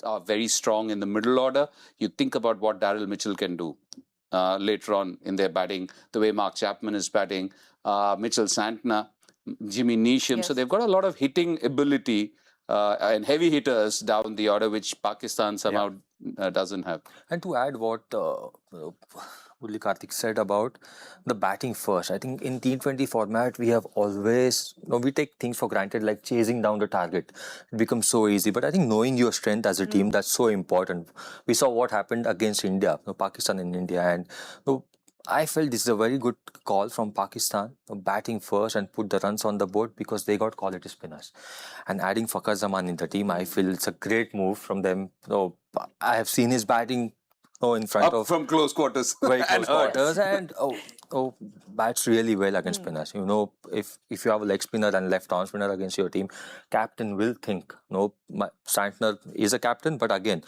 are very strong in the middle order. You think about what Daryl Mitchell can do later on in their batting, the way Mark Chapman is batting, Mitchell Santner, Jimmy Neesham. So they've got a lot of hitting ability and heavy hitters down the order, which Pakistan somehow doesn't have. And to add what Murali Karthik said about the batting first, I think in T20 format we have always, we take things for granted, like chasing down the target. It becomes so easy. But I think knowing your strength as a team, that's so important. We saw what happened against India, Pakistan and India, and I felt this is a very good call from Pakistan, batting first and put the runs on the board because they got quality spinners. And adding Fakhar Zaman in the team, I feel it's a great move from them. I have seen his batting in front of... From close quarters. Very close quarters. And bats really well against spinners. If you have a leg spinner and left arm spinner against your team, captain will think, Santner is a captain, but again,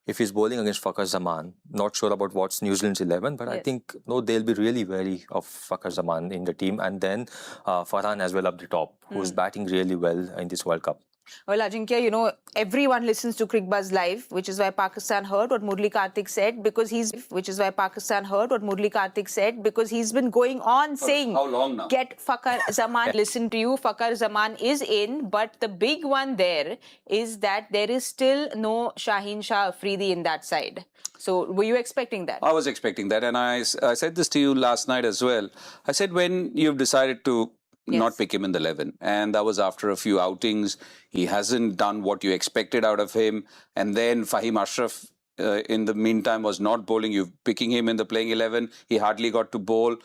if he's bowling against Fakhar Zaman, not sure about what's New Zealand's 11, but I think they'll be really wary of Fakhar Zaman in the team. And then Farhan as well up the top, who's batting really well in this World Cup. Well, Ajinkya, everyone listens to Crickbuzz Live, which is why Pakistan heard what Murali Karthik said, because he's been going on saying, how long now? Get Fakhar Zaman. Listen to you, Fakhar Zaman is in, but the big one there is that there is still no Shaheen Shah Afridi in that side. So were you expecting that? I was expecting that, and I said this to you last night as well. I said, when you've decided to not pick him in the 11. And that was after a few outings. He hasn't done what you expected out of him. And then Fahim Ashraf, in the meantime, was not bowling. You're picking him in the playing 11. He hardly got to bowl.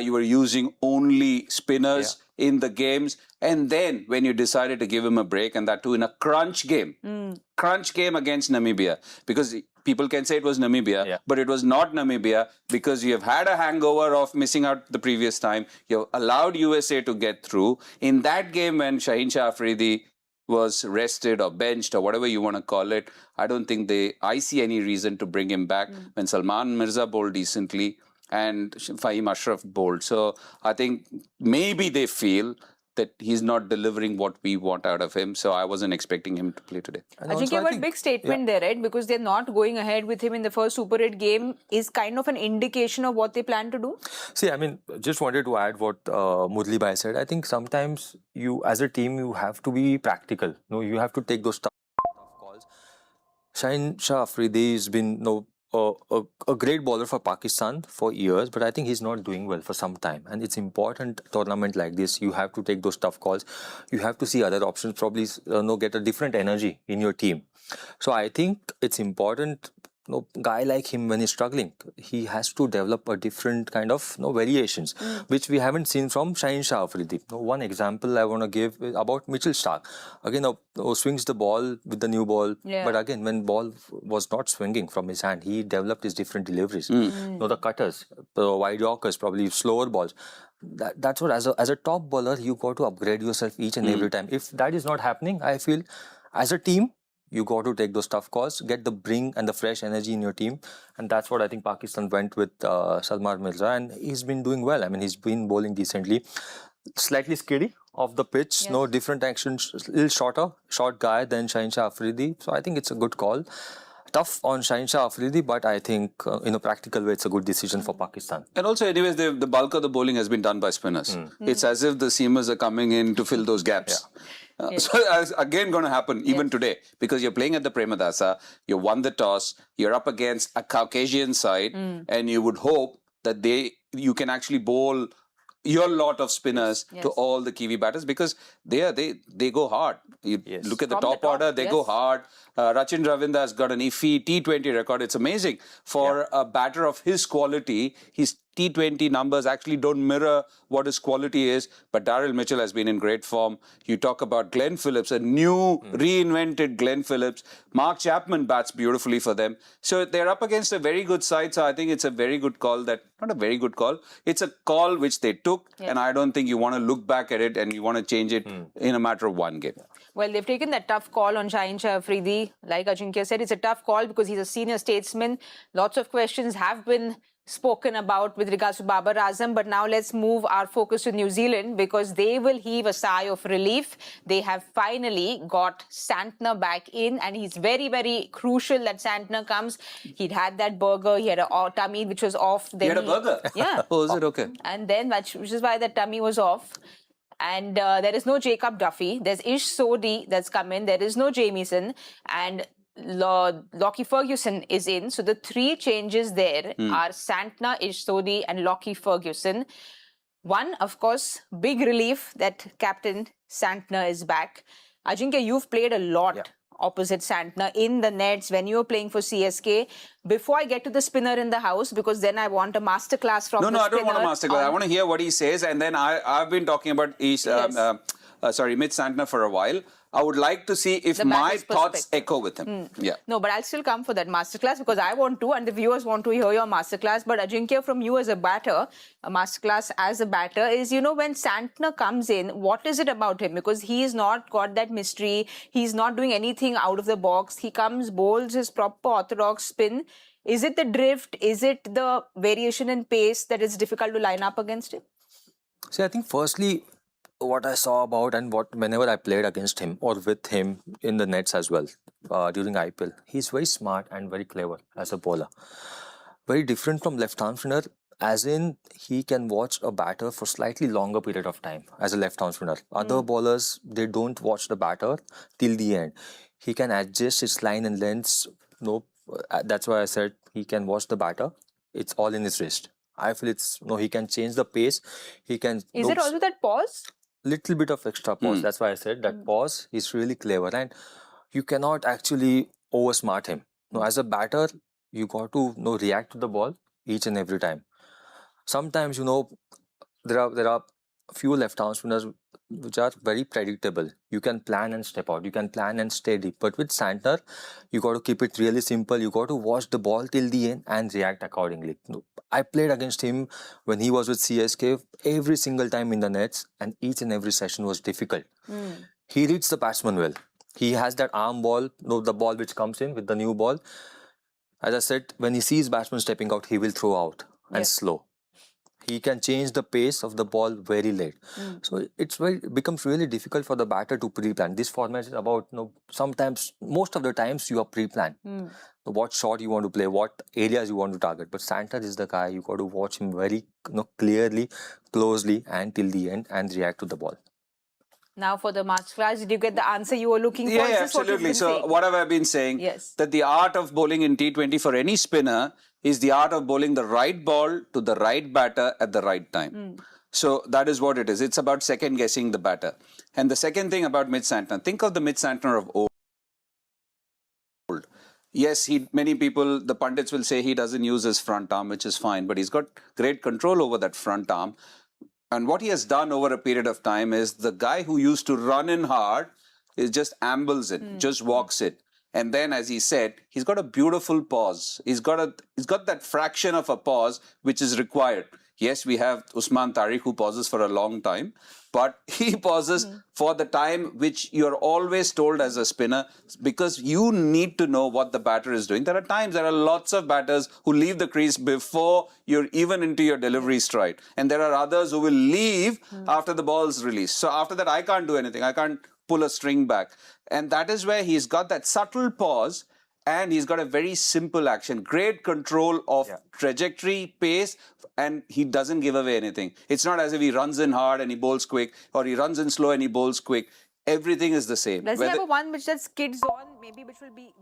You were using only spinners in the games. And then when you decided to give him a break, and that too in a crunch game against Namibia, because people can say it was Namibia, but it was not Namibia, because you have had a hangover of missing out the previous time. You have allowed USA to get through. In that game when Shaheen Shah Afridi was rested or benched or whatever you want to call it, I don't think I see any reason to bring him back when Salman Mirza bowled decently and Fahim Ashraf bowled. So I think maybe they feel that he's not delivering what we want out of him. So I wasn't expecting him to play today. I think you have a big statement there, right? Because they're not going ahead with him in the first Super 8 game is kind of an indication of what they plan to do. See, I mean, just wanted to add what Murali Bhai said. I think sometimes you, as a team, you have to be practical. You have to take those tough calls. Shaheen Shah Afridi has been a great bowler for Pakistan for years, but I think he's not doing well for some time. And it's important tournament like this. You have to take those tough calls. You have to see other options, probably get a different energy in your team. So I think it's important. Guy like him, when he's struggling, he has to develop a different kind of variations, which we haven't seen from Shaheen Shah Afridi. One example I want to give is about Mitchell Starc. Again, swings the ball with the new ball, but again, when ball was not swinging from his hand, he developed his different deliveries. The cutters, the wide yorkers, probably slower balls. That's what, as a top bowler, you got to upgrade yourself each and every time. If that is not happening, I feel as a team, you got to take those tough calls, get the bring and the fresh energy in your team. And that's what I think Pakistan went with Salman Mirza. And he's been doing well. I mean, he's been bowling decently. Slightly skiddy off the pitch. No different action. A little shorter. Short guy than Shaheen Shah Afridi. So I think it's a good call. Tough on Shaheen Shah Afridi, but I think in a practical way, it's a good decision for Pakistan. And also, anyways, the bulk of the bowling has been done by spinners. It's as if the seamers are coming in to fill those gaps. So that's again going to happen even today, because you're playing at the Premadasa, you won the toss, you're up against a Caucasian side, and you would hope that you can actually bowl your lot of spinners to all the Kiwi batters, because they go hard. You look at the top order, they go hard. Rachin Ravindra has got an iffy T20 record. It's amazing for a batter of his quality. His T20 numbers actually don't mirror what his quality is, but Daryl Mitchell has been in great form. You talk about Glenn Phillips, a new reinvented Glenn Phillips. Mark Chapman bats beautifully for them. So they're up against a very good side. So I think it's a very good call. Not a very good call. It's a call which they took, and I don't think you want to look back at it and you want to change it in a matter of one game. Well, they've taken that tough call on Shaheen Shah Afridi. Like Ajinkya said, it's a tough call because he's a senior statesman. Lots of questions have been spoken about with regards to Babar Azam, but now let's move our focus to New Zealand because they will heave a sigh of relief. They have finally got Santner back in, and he's very, very crucial that Santner comes. He'd had that burger, he had a tummy which was off. Then He had a burger? Yeah. Oh, is it okay? And then, which is why the tummy was off. And there is no Jacob Duffy. There's Ish Sodhi that's come in. There is no Jamieson. And Lockie Ferguson is in. So the three changes there are Santner, Ish Sodhi and Lockie Ferguson. One, of course, big relief that Captain Santner is back. Ajinkya, you've played a lot opposite Santner in the nets when you were playing for CSK. Before I get to the spinner in the house, because then I want a masterclass from the spinner. No, I don't want a masterclass. I want to hear what he says, and then I've been talking about Mitch Santner for a while. I would like to see if my thoughts echo with him. Yeah. No, but I'll still come for that masterclass because I want to, and the viewers want to hear your masterclass. But Ajinkya, from you as a batter, a masterclass as a batter is, when Santner comes in, what is it about him? Because he's not got that mystery. He's not doing anything out of the box. He comes, bowls his proper orthodox spin. Is it the drift? Is it the variation in pace that is difficult to line up against him? See, I think firstly, what I saw about and whenever I played against him or with him in the nets as well during IPL, he's very smart and very clever as a bowler. Very different from left-arm spinner, as in he can watch a batter for slightly longer period of time as a left-arm spinner. Other bowlers, they don't watch the batter till the end. He can adjust his line and lengths. That's why I said he can watch the batter. It's all in his wrist. I feel he can change the pace. He can. Is it also that pause? Little bit of extra pause. That's why I said that pause is really clever, and you cannot actually oversmart him. As a batter, you got to react to the ball each and every time. Sometimes there are a few left-arm spinners which are very predictable. You can plan and step out. You can plan and stay deep. But with Santner, you got to keep it really simple. You got to watch the ball till the end and react accordingly. I played against him when he was with CSK every single time in the nets, and each and every session was difficult. He reads the batsman well. He has that arm ball, the ball which comes in with the new ball. As I said, when he sees batsman stepping out, he will throw out and slow. He can change the pace of the ball very late. So it becomes really difficult for the batter to pre-plan. This format is about, sometimes, most of the times you are pre-planned. What shot you want to play, what areas you want to target. But Santner is the guy, you got to watch him very clearly, closely and till the end and react to the ball. Now for the masterclass, did you get the answer you were looking for? Yeah, absolutely. So what have I been saying? Yes. That the art of bowling in T20 for any spinner is the art of bowling the right ball to the right batter at the right time. So that is what it is. It's about second guessing the batter. And the second thing about Mitch Santner, think of the Mitch Santner of old. Yes, many people, the pundits will say he doesn't use his front arm, which is fine, but he's got great control over that front arm. And what he has done over a period of time is the guy who used to run in hard is just ambles it, just walks it. And then, as he said, he's got a beautiful pause. He's got that fraction of a pause which is required. Yes, we have Usman Tariq who pauses for a long time, but he pauses for the time which you're always told as a spinner because you need to know what the batter is doing. There are lots of batters who leave the crease before you're even into your delivery stride. And there are others who will leave after the ball is released. So after that, I can't do anything. I can't pull a string back. And that is where he's got that subtle pause and he's got a very simple action, great control of trajectory, pace, and he doesn't give away anything. It's not as if he runs in hard and he bowls quick or he runs in slow and he bowls quick. Everything is the same. Does he have a one which that skids on, maybe which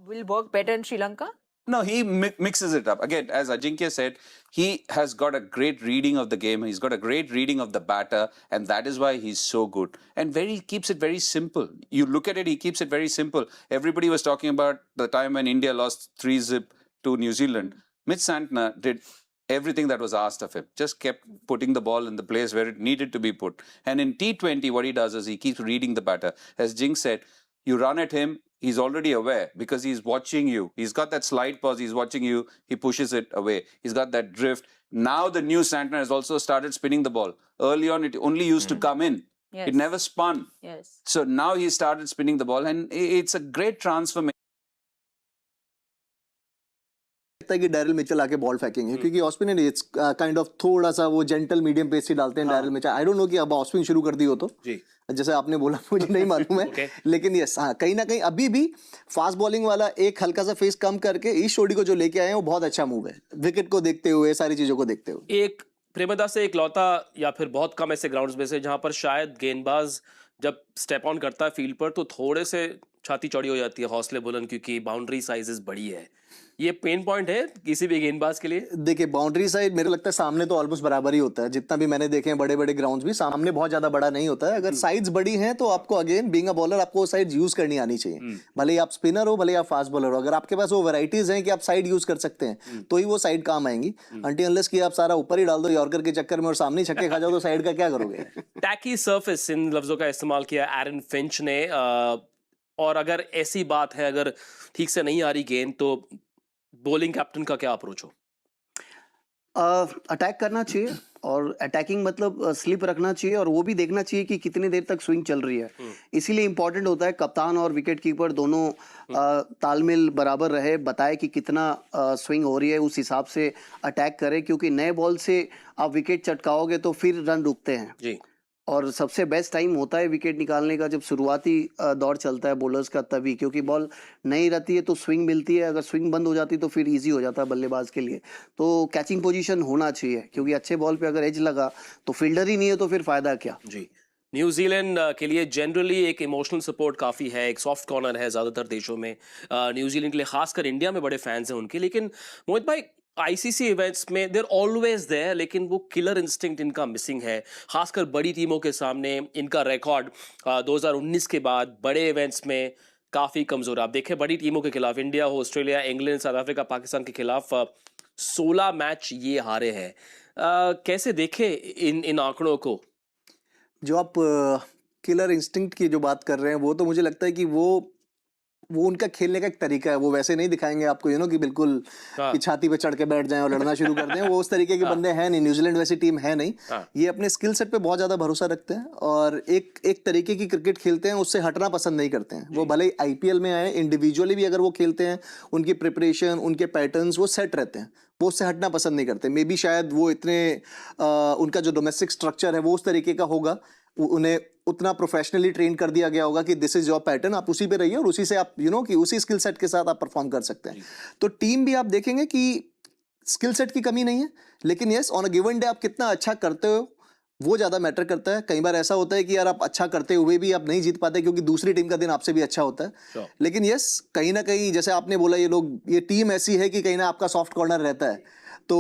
will work better in Sri Lanka? No, he mixes it up. Again, as Ajinkya said, he has got a great reading of the game. He's got a great reading of the batter, and that is why he's so good. And he keeps it very simple. You look at it, he keeps it very simple. Everybody was talking about the time when India lost 3-0 to New Zealand. Mitch Santner did everything that was asked of him. Just kept putting the ball in the place where it needed to be put. And in T20, what he does is he keeps reading the batter. As Jing said, you run at him, he's already aware because he's watching you. He's got that slide pause, he's watching you, he pushes it away. He's got that drift. Now the new Santner has also started spinning the ball. Early on, it only used to come in. Yes. It never spun. Yes. So now he started spinning the ball and it's a great transformation. लगता है कि Daryl Mitchell आके ball फेंकेंगे, क्योंकि off spin it's kind of थोड़ा सा वो gentle medium pace ही डालते हैं Daryl Mitchell. I don't know कि अब ऑस्पिन शुरू कर दी हो तो जी जैसे आपने बोला मुझे नहीं मालूम है लेकिन यस हाँ, कहीं ना कहीं अभी भी फास्ट बॉलिंग वाला एक हल्का सा फेस कम करके ईश शोडी को जो लेके आए हैं वो बहुत अच्छा मूव है, विकेट को देखते हुए सारी चीजों को देखते हुए। एक प्रेमदास से इकलौता या फिर बहुत कम ऐसे ग्राउंड्स में से जहां पर शायद गेंदबाज जब स्टेप ऑन करता है फील्ड पर तो थोड़े से छाती चौड़ी हो जाती है, हौसले बुलंद, क्योंकि बाउंड्री साइजेस बड़ी है। ये पेन पॉइंट है किसी भी गेंदबाज के लिए। देखिए बाउंड्री साइड मेरे को लगता है सामने तो ऑलमोस्ट बराबर ही होता है, जितना भी मैंने देखे हैं बड़े बड़े ग्राउंड्स भी सामने बहुत ज्यादा बड़ा नहीं होता है। अगर साइड्स बड़ी हैं तो आपको अगेन बीइंग अ बॉलर आपको वो साइड यूज करनी आनी चाहिए, भले ही आप स्पिनर हो भले ही आप फास्ट बॉलर हो। अगर आपके पास वो वैरायटीज हैं कि आप साइड यूज कर सकते हैं तो ही वो साइड काम आएंगी। अनटिल अनलेस कि आप सारा ऊपर ही डाल दो यॉर्कर के चक्कर में और सामने ही छक्के खा जाओ तो साइड का क्या करोगे। टैकी सरफेस इन लफ्जों का इस्तेमाल किया एरन फिंच ने। और अगर ऐसी बात है, अगर ठीक से नहीं आ रही गेंद तो बॉलिंग कैप्टन का क्या अप्रोच हो? अटैक करना चाहिए और अटैकिंग मतलब स्लिप रखना चाहिए और वो भी देखना चाहिए कि कितनी देर तक स्विंग चल रही है। इसीलिए इंपॉर्टेंट होता है कप्तान और विकेट कीपर दोनों तालमेल बराबर रहे, बताए कि कितना स्विंग हो रही है, उस हिसाब से अटैक करें, क्योंकि नए बॉल से आप विकेट चटकाओगे तो फिर रन रुकते हैं जी। और सबसे बेस्ट टाइम होता है विकेट निकालने का जब शुरुआती दौर चलता है बॉलर्स का, तभी, क्योंकि बॉल नहीं रहती है तो स्विंग मिलती है, अगर स्विंग बंद हो जाती है तो फिर इजी हो जाता है बल्लेबाज के लिए। तो कैचिंग पोजीशन होना चाहिए, क्योंकि अच्छे बॉल पे अगर एज लगा तो फील्डर ही नहीं है तो फिर फायदा क्या। जी। न्यूजीलैंड के लिए जनरली एक इमोशनल सपोर्ट काफ़ी है, एक सॉफ्ट कॉर्नर है ज़्यादातर देशों में। न्यूजीलैंड के लिए खासकर इंडिया में बड़े फैंस हैं उनके। लेकिन मोहित भाई आईसीसी इवेंट्स में देर ऑलवेज देयर, लेकिन वो किलर इंस्टिंक्ट इनका मिसिंग है, खासकर बड़ी टीमों के सामने। इनका रिकॉर्ड 2019 के बाद बड़े इवेंट्स में काफ़ी कमज़ोर। आप देखें बड़ी टीमों के खिलाफ, इंडिया हो, Australia, England, south Africa, Pakistan के खिलाफ 16 मैच ये हारे हैं। कैसे देखें इन आंकड़ों को? जो आप किलर इंस्टिंक्ट की जो बात कर रहे हैं वो तो मुझे लगता है कि वो उनका खेलने का एक तरीका है। वो वैसे नहीं दिखाएंगे आपको कि बिल्कुल कि छाती पे चढ़ के बैठ जाएं और लड़ना शुरू कर दें। वो उस तरीके के बंदे हैं नहीं, न्यूजीलैंड वैसी टीम है नहीं। ये अपने स्किल सेट पे बहुत ज्यादा भरोसा रखते हैं और एक तरीके की क्रिकेट खेलते हैं, उससे हटना पसंद नहीं करते हैं। वो भले ही आईपीएल में आए, इंडिविजुअली भी अगर वो खेलते हैं, उनकी प्रिपरेशन, उनके पैटर्न्स वो सेट रहते हैं, वो उससे हटना पसंद नहीं करते। मे बी शायद वो इतने उनका जो डोमेस्टिक स्ट्रक्चर है वो उस तरीके का होगा, उन्हें उतना प्रोफेशनली ट्रेन कर दिया गया होगा कि दिस इज योर पैटर्न, आप उसी पे रहिए और उसी से आप कि उसी स्किल सेट के साथ आप परफॉर्म कर सकते हैं। तो टीम भी आप देखेंगे कि स्किल सेट की कमी नहीं है, लेकिन yes on a given day आप कितना अच्छा करते हो वो ज्यादा मैटर करता है। कई बार ऐसा होता है कि यार आप अच्छा करते हुए भी आप नहीं जीत पाते क्योंकि दूसरी टीम का दिन आपसे भी अच्छा होता है। लेकिन यस कहीं ना कहीं जैसे आपने बोला ये टीम ऐसी है कि कहीं ना आपका सॉफ्ट कॉर्नर रहता है, तो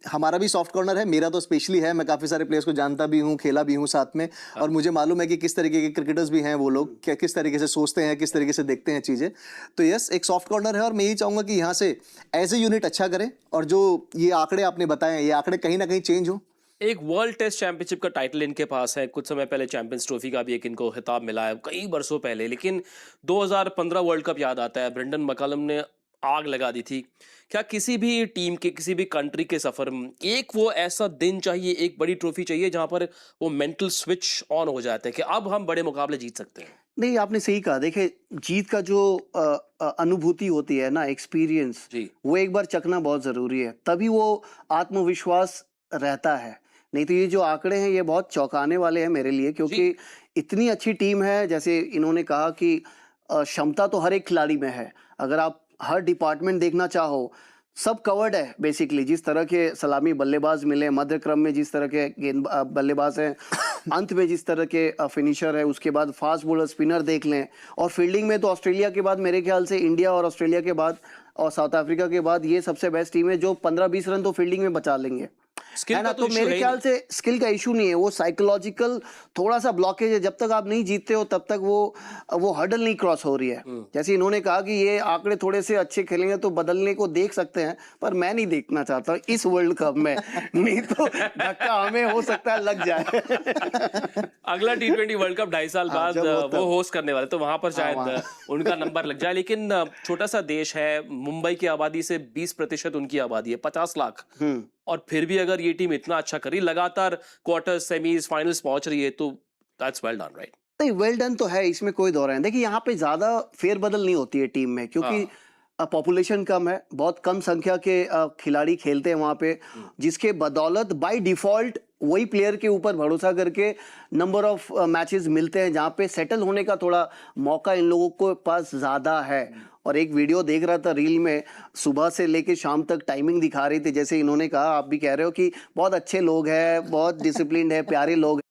हमारा भी सॉफ्ट कॉर्नर है, मेरा तो स्पेशली है। मैं काफ़ी सारे प्लेयर्स को जानता भी हूँ, खेला भी हूँ साथ में, और मुझे मालूम है कि किस तरीके के क्रिकेटर्स भी हैं वो लोग, क्या किस तरीके से सोचते हैं, किस तरीके से देखते हैं चीज़ें। तो यस एक सॉफ्ट कॉर्नर है और मैं यही चाहूँगा कि यहाँ से एज ए यूनिट अच्छा करें और जो ये आंकड़े आपने बताए हैं ये आंकड़े कहीं ना कहीं चेंज हो। एक वर्ल्ड टेस्ट चैंपियनशिप का टाइटल इनके पास है, कुछ समय पहले चैंपियंस ट्रॉफी का भी एक इनको खिताब मिला है कई बरसों पहले। लेकिन 2015 वर्ल्ड कप याद आता है, ब्रेंडन मैकलम ने आग लगा दी थी। क्या किसी भी टीम के, किसी भी कंट्री के सफर में एक वो ऐसा दिन चाहिए, एक बड़ी ट्रॉफी चाहिए जहां पर वो मेंटल स्विच ऑन हो जाता है कि अब हम बड़े मुकाबले जीत सकते हैं? नहीं, आपने सही कहा। देखिए जीत का जो अनुभूति होती है ना, एक्सपीरियंस, वो एक बार चखना बहुत जरूरी है, तभी वो आत्मविश्वास रहता है। नहीं तो ये जो आंकड़े हैं ये बहुत चौंकाने वाले हैं मेरे लिए, क्योंकि इतनी अच्छी टीम है। जैसे इन्होंने कहा कि क्षमता तो हर एक खिलाड़ी में है, अगर आप हर डिपार्टमेंट देखना चाहो सब कवर्ड है बेसिकली। जिस तरह के सलामी बल्लेबाज मिले, मध्य क्रम में जिस तरह के गेंद बल्लेबाज हैं, अंत में जिस तरह के फिनिशर है, उसके बाद फास्ट बॉलर, स्पिनर देख लें, और फील्डिंग में तो ऑस्ट्रेलिया के बाद मेरे ख्याल से इंडिया और ऑस्ट्रेलिया के बाद और साउथ अफ्रीका के बाद ये सबसे बेस्ट टीम है जो 15-20 रन तो फील्डिंग में बचा लेंगे। है ना? तो मेरे ख्याल से स्किल का इशू नहीं है, वो साइकोलॉजिकल थोड़ा सा ब्लॉकेज है। जब तक आप नहीं जीतते हो तब तक वो हर्डल नहीं क्रॉस हो रही है। जैसे इन्होंने कहा कि ये आंकड़े थोड़े से अच्छे खेलेंगे तो बदलने को देख सकते हैं, पर मैं नहीं देखना चाहता इस वर्ल्ड कप में। नहीं तो धक्का हमें हो सकता है लग जाए। अगला T20 वर्ल्ड कप 2.5 साल बाद वो होस्ट करने वाले, तो वहां पर शायद उनका नंबर लग जाए। लेकिन छोटा सा देश है, मुंबई की आबादी से 20% उनकी आबादी है, 50 लाख, और फिर भी अगर ये टीम इतना अच्छा करी, लगातार क्वार्टर, सेमीज, फाइनल्स पहुंच रही है, तो दैट्स वेल डन, राइट? नहीं, वेल डन तो है, इसमें कोई दौर है। देखिए यहाँ पे ज्यादा फेरबदल नहीं होती है टीम में, क्योंकि पॉपुलेशन कम है, बहुत कम संख्या के खिलाड़ी खेलते हैं वहाँ पे, जिसके बदौलत बाय डिफॉल्ट वही प्लेयर के ऊपर भरोसा करके नंबर ऑफ मैचेस मिलते हैं जहाँ पे सेटल होने का थोड़ा मौका इन लोगों को पास ज़्यादा है। और एक वीडियो देख रहा था रील में, सुबह से लेके शाम तक टाइमिंग दिखा रही थी, जैसे इन्होंने कहा, आप भी कह रहे हो कि बहुत अच्छे लोग हैं, बहुत डिसिप्लिन्ड है, प्यारे लोग।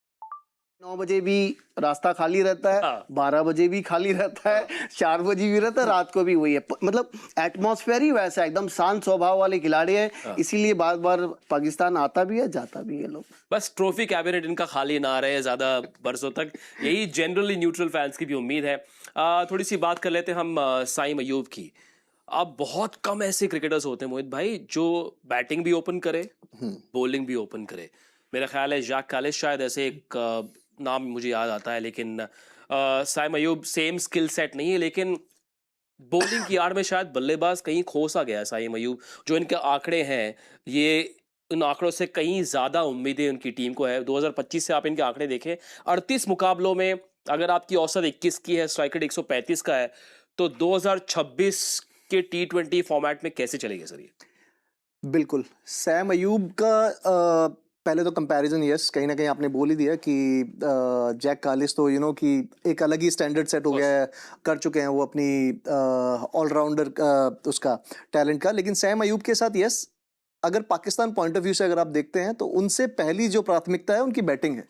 9 बजे भी रास्ता खाली रहता है, 12 बजे भी खाली रहता है, 4 बजे भी रहता है, रात को भी वही है। मतलब एटमॉस्फेयर ही वैसा है, एकदम शांत स्वभाव वाले खिलाड़ी हैं, इसीलिए बार बार पाकिस्तान आता भी है, जाता भी है लोग। बस ट्रॉफी कैबिनेट इनका खाली ना रहे ज्यादा बरसों तक, यही जनरली न्यूट्रल फैंस की भी उम्मीद है। थोड़ी सी बात कर लेते हैं हम साइम अयूब की। अब बहुत कम ऐसे क्रिकेटर्स होते हैं मोहित भाई जो बैटिंग भी ओपन करे, बॉलिंग भी ओपन करे। मेरा ख्याल है जैक कालिस शायद ऐसे एक नाम मुझे याद आता है, लेकिन Saim Ayub same skill set नहीं है, लेकिन बॉलिंग की आड़ में शायद बल्लेबाज कहीं खो सा गया है साइम अयूब। जो इनके आंकड़े हैं, ये उन आंकड़ों से कहीं ज़्यादा उम्मीदें उनकी टीम को है। 2025 से आप इनके आंकड़े देखें, 38 मुकाबलों में अगर आपकी औसत 21 की है, स्ट्राइक रेट 135 का है, तो 2026 के T20 फॉर्मेट में कैसे चलेगा सर ये? बिल्कुल, सैम अयूब का पहले तो कंपैरिजन यस कहीं ना कहीं आपने बोल ही दिया कि जैक कालिस तो कि एक अलग ही स्टैंडर्ड सेट हो गया है, कर चुके हैं वो अपनी ऑलराउंडर उसका टैलेंट का। लेकिन सैम अयूब के साथ यस, अगर पाकिस्तान पॉइंट ऑफ व्यू से अगर आप देखते हैं तो उनसे पहली जो प्राथमिकता है उनकी बैटिंग है।